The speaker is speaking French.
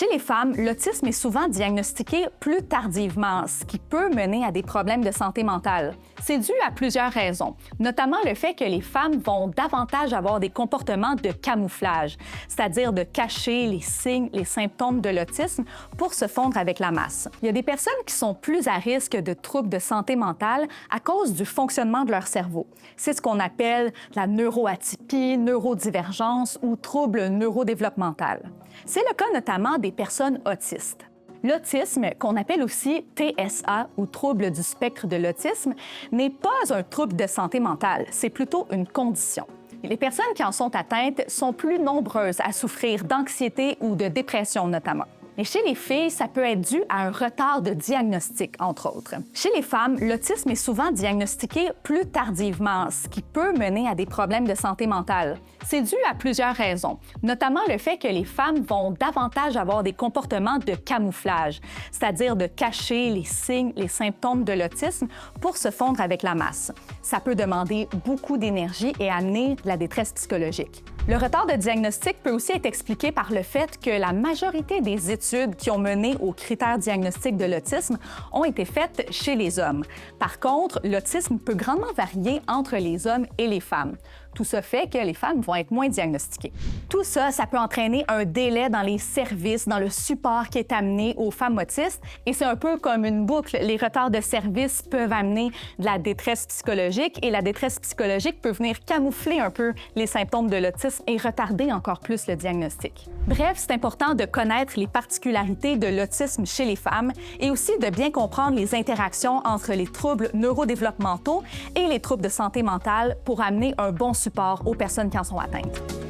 Chez les femmes, l'autisme est souvent diagnostiqué plus tardivement, ce qui peut mener à des problèmes de santé mentale. C'est dû à plusieurs raisons, notamment le fait que les femmes vont davantage avoir des comportements de camouflage, c'est-à-dire de cacher les signes, les symptômes de l'autisme pour se fondre avec la masse. Il y a des personnes qui sont plus à risque de troubles de santé mentale à cause du fonctionnement de leur cerveau. C'est ce qu'on appelle la neuroatypie, neurodivergence ou trouble neurodéveloppemental. C'est le cas notamment des personnes autistes. L'autisme, qu'on appelle aussi TSA ou trouble du spectre de l'autisme, n'est pas un trouble de santé mentale, c'est plutôt une condition. Les personnes qui en sont atteintes sont plus nombreuses à souffrir d'anxiété ou de dépression notamment. Mais chez les filles, ça peut être dû à un retard de diagnostic, entre autres. Chez les femmes, l'autisme est souvent diagnostiqué plus tardivement, ce qui peut mener à des problèmes de santé mentale. C'est dû à plusieurs raisons, notamment le fait que les femmes vont davantage avoir des comportements de camouflage, c'est-à-dire de cacher les signes, les symptômes de l'autisme pour se fondre avec la masse. Ça peut demander beaucoup d'énergie et amener de la détresse psychologique. Le retard de diagnostic peut aussi être expliqué par le fait que la majorité des études qui ont mené aux critères diagnostiques de l'autisme ont été faites chez les hommes. Par contre, l'autisme peut grandement varier entre les hommes et les femmes. Tout ça fait que les femmes vont être moins diagnostiquées. Tout ça, ça peut entraîner un délai dans les services, dans le support qui est amené aux femmes autistes. Et c'est un peu comme une boucle. Les retards de service peuvent amener de la détresse psychologique et la détresse psychologique peut venir camoufler un peu les symptômes de l'autisme et retarder encore plus le diagnostic. Bref, c'est important de connaître les particularités de l'autisme chez les femmes et aussi de bien comprendre les interactions entre les troubles neurodéveloppementaux et les troubles de santé mentale pour amener un bon support aux personnes qui en sont atteintes.